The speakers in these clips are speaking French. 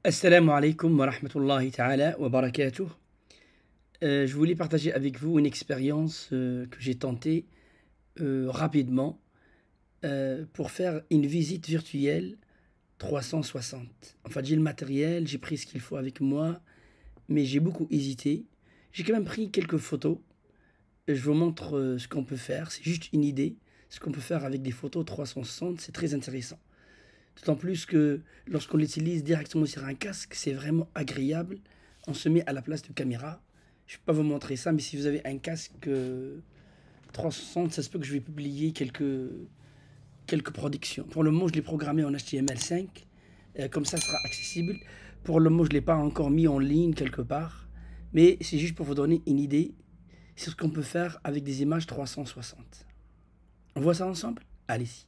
Assalamu alaikum wa rahmatullahi ta'ala wa barakatuh. Je voulais partager avec vous une expérience que j'ai tentée rapidement pour faire une visite virtuelle 360. En fait, j'ai le matériel, j'ai pris ce qu'il faut avec moi, mais j'ai beaucoup hésité. J'ai quand même pris quelques photos. Je vous montre ce qu'on peut faire. C'est juste une idée. Ce qu'on peut faire avec des photos 360, c'est très intéressant. D'autant plus que lorsqu'on l'utilise directement sur un casque, c'est vraiment agréable. On se met à la place de caméra. Je ne peux pas vous montrer ça, mais si vous avez un casque 360, ça se peut que je vais publier quelques productions. Pour le moment, je l'ai programmé en HTML5. Comme ça sera accessible. Pour le moment, je ne l'ai pas encore mis en ligne quelque part. Mais c'est juste pour vous donner une idée sur ce qu'on peut faire avec des images 360. On voit ça ensemble? Allez-y.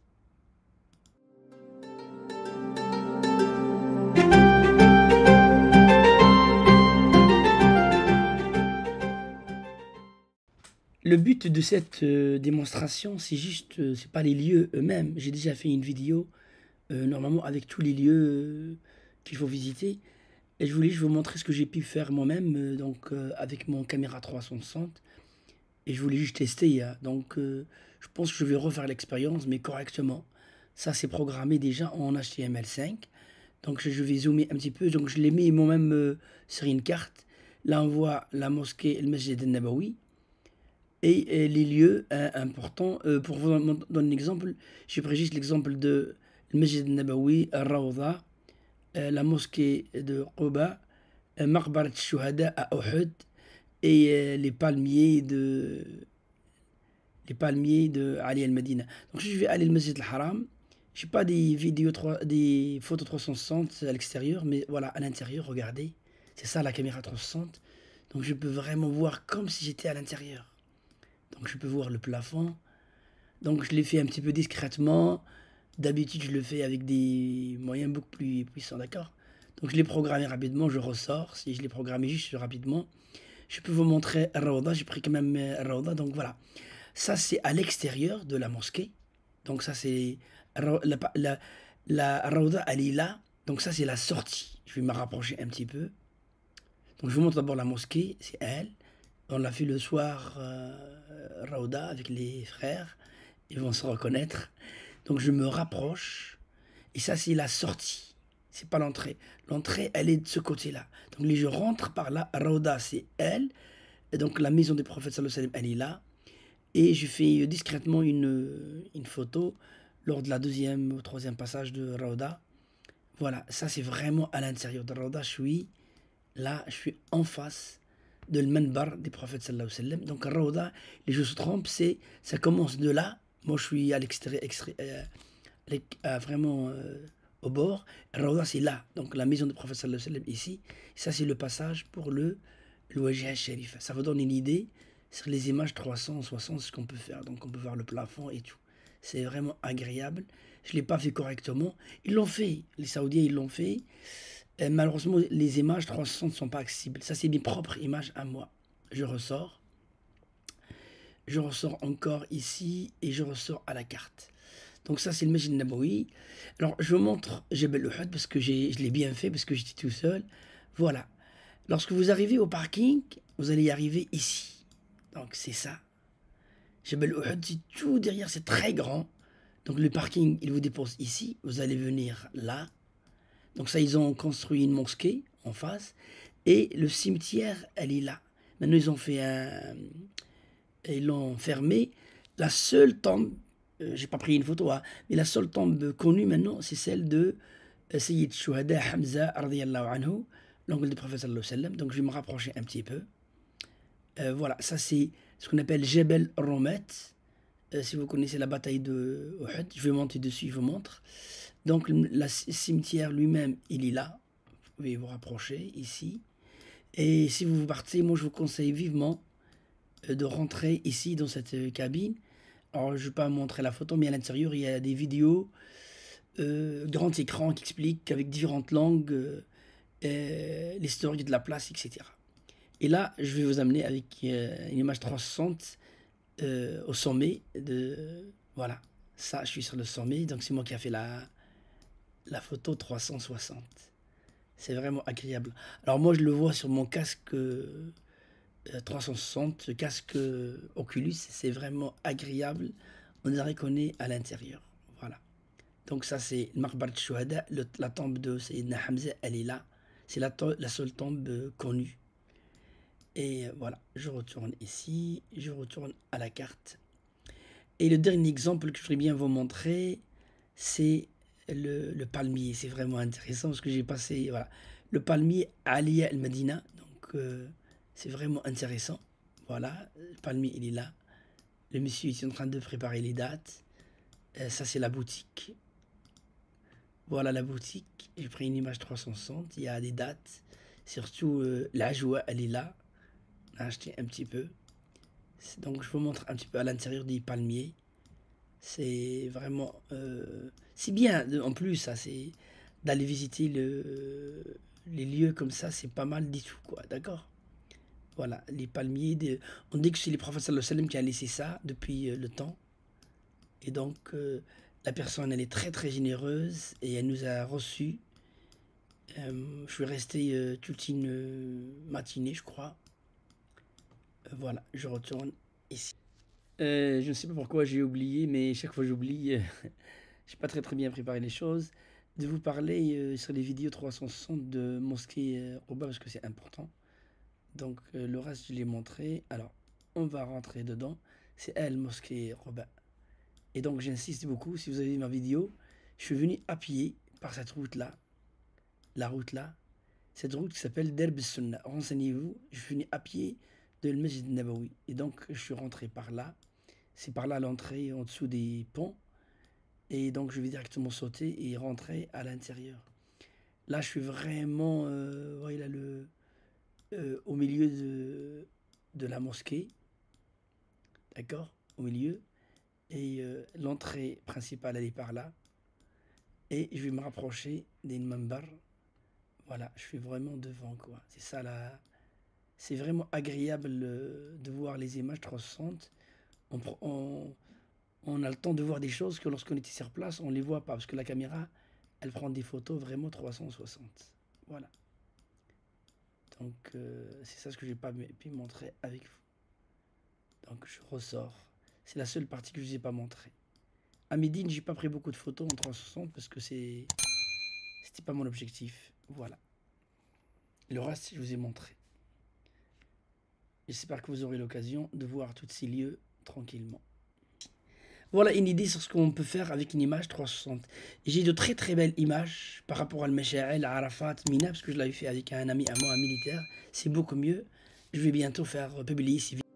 Le but de cette démonstration, c'est juste, c'est pas les lieux eux-mêmes. J'ai déjà fait une vidéo, normalement avec tous les lieux qu'il faut visiter. Et je voulais juste vous montrer ce que j'ai pu faire moi-même, avec mon caméra 360. Et je voulais juste tester, hein. Je pense que je vais refaire l'expérience, mais correctement. Ça, c'est programmé déjà en HTML5. Donc, je vais zoomer un petit peu. Donc, je l'ai mis moi-même sur une carte. Là, on voit la mosquée El Masjid al-Nabawi. Et les lieux importants, pour vous donner un exemple, j'ai pris juste l'exemple de Masjid al-Nabawi, Al-Rawda, la mosquée de Quba, Maqbarat al-Shuhada à Uhud, et les palmiers de Ali al-Madina. Donc si je vais aller au Masjid al-Haram, je n'ai pas des photos 360 à l'extérieur, mais voilà, à l'intérieur, regardez, c'est ça la caméra 360. Donc je peux vraiment voir comme si j'étais à l'intérieur. Donc je peux voir le plafond. Donc je l'ai fait un petit peu discrètement. D'habitude, je le fais avec des moyens beaucoup plus puissants, d'accord? Donc je l'ai programmé rapidement, je ressors. Si je l'ai programmé juste rapidement, je peux vous montrer Rawda. J'ai pris quand même Rawda. Donc voilà. Ça, c'est à l'extérieur de la mosquée. Donc ça, c'est la Rawda, elle est là. Donc ça, c'est la sortie. Je vais me rapprocher un petit peu. Donc je vous montre d'abord la mosquée, c'est elle. On l'a fait le soir, Rawda, avec les frères. Ils vont se reconnaître. Donc je me rapproche. Et ça, c'est la sortie. C'est pas l'entrée. L'entrée, elle est de ce côté-là. Donc je rentre par là. Rawda, c'est elle. Et donc la maison des prophètes, sallallahu alayhi wa sallam, elle est là. Et je fais discrètement une photo lors de la deuxième ou troisième passage de Rawda. Voilà, ça c'est vraiment à l'intérieur de Rawda. Je suis en face de le manbar des prophètes sallallahu alayhi wa sallam. Donc Rawda, les gens se trompent, ça commence de là. Moi je suis à l'extérieur, vraiment au bord. Rawda c'est là, donc la maison des prophètes sallallahu alayhi wa sallam ici. Ça c'est le passage pour le Wajh al-Sharif. Ça vous donne une idée sur les images 360 ce qu'on peut faire. Donc on peut voir le plafond et tout. C'est vraiment agréable. Je ne l'ai pas fait correctement. Ils l'ont fait, les Saoudiens ils l'ont fait. Malheureusement, les images 360 ne sont pas accessibles. Ça, c'est mes propres images à moi. Je ressors. Je ressors encore ici et je ressors à la carte. Donc ça, c'est le Masjid Nabawi. Alors, je vous montre Jebel Uhud parce que je l'ai bien fait, parce que j'étais tout seul. Voilà. Lorsque vous arrivez au parking, vous allez y arriver ici. Donc, c'est ça. Jebel Uhud, c'est tout derrière, c'est très grand. Donc, le parking, il vous dépose ici. Vous allez venir là. Donc ça, ils ont construit une mosquée en face. Et le cimetière, elle est là. Maintenant, ils l'ont fermé. La seule tombe, j'ai pas pris une photo, hein, mais la seule tombe connue maintenant, c'est celle de Sayyid Shuhada Hamza, radiyallahu anhu, l'oncle du prophète sallallahu alayhi wa sallam. Donc je vais me rapprocher un petit peu. Voilà, ça c'est ce qu'on appelle Jebel Romet. Si vous connaissez la bataille de Uhud, je vais monter dessus, je vous montre. Donc le cimetière lui-même, il est là. Vous pouvez vous rapprocher ici. Et si vous partez, moi je vous conseille vivement de rentrer ici dans cette cabine. Alors je ne vais pas montrer la photo, mais à l'intérieur il y a des vidéos, grand écran qui expliquent avec différentes langues l'histoire de la place, etc. Et là, je vais vous amener avec une image 360 au sommet de... Voilà, ça, je suis sur le sommet, donc c'est moi qui a fait la photo 360. C'est vraiment agréable. Alors moi, je le vois sur mon casque 360, casque Oculus, c'est vraiment agréable. On dirait qu'on est à l'intérieur. Voilà. Donc ça, c'est Maqbarat Shuhada, la tombe de Sayyidina Hamza, elle est là. C'est la seule tombe connue. Et voilà, je retourne ici, je retourne à la carte. Et le dernier exemple que je voudrais bien vous montrer, c'est le palmier. C'est vraiment intéressant parce que j'ai passé, voilà, le palmier Aliya al-Madina. Donc c'est vraiment intéressant. Voilà, le palmier il est là. Le monsieur est en train de préparer les dates. Ça c'est la boutique. Voilà la boutique. J'ai pris une image 360. Il y a des dates. Surtout la joie, elle est là. On a acheté un petit peu. Donc je vous montre un petit peu à l'intérieur des palmiers. C'est vraiment... c'est bien en plus, ça, c'est d'aller visiter les lieux comme ça, c'est pas mal du tout, quoi, d'accord? Voilà, les palmiers, on dit que c'est les prophètes sallallahu alayhi wa sallam qui a laissé ça depuis le temps. Et donc, la personne, elle est très très généreuse et elle nous a reçus. Je suis resté toute une matinée, je crois. Voilà, je retourne ici. Je ne sais pas pourquoi j'ai oublié, mais chaque fois j'oublie. J'ai pas très bien préparé les choses. De vous parler sur les vidéos 360 de mosquée Rouba parce que c'est important. Donc le reste je l'ai montré. Alors on va rentrer dedans. C'est elle, mosquée Rouba. Et donc j'insiste beaucoup. Si vous avez vu ma vidéo, je suis venu à pied par cette route là. La route là. Cette route qui s'appelle Derb Sunnah. Renseignez-vous. Je suis venu à pied de le Masjid Nabawi. Et donc je suis rentré par là. C'est par là l'entrée en dessous des ponts. Et donc je vais directement sauter et rentrer à l'intérieur. Là je suis vraiment voilà, au milieu de la mosquée. D'accord? Au milieu. Et l'entrée principale elle est par là. Et je vais me rapprocher des mambar. Voilà, je suis vraiment devant quoi. C'est ça là. C'est vraiment agréable de voir les images 360. On a le temps de voir des choses que lorsqu'on était sur place, on ne les voit pas, parce que la caméra, elle prend des photos vraiment 360. Voilà. Donc, c'est ça ce que je n'ai pas pu montrer avec vous. Donc, je ressors. C'est la seule partie que je ne vous ai pas montrée. À Médine, j'ai pas pris beaucoup de photos en 360 parce que c'était pas mon objectif. Voilà. Le reste, je vous ai montré. J'espère que vous aurez l'occasion de voir tous ces lieux tranquillement. Voilà une idée sur ce qu'on peut faire avec une image 360. J'ai de très belles images par rapport à Masha'il, à Arafat, Mina, parce que je l'avais fait avec un ami à moi, un militaire. C'est beaucoup mieux. Je vais bientôt faire publier ces vidéos.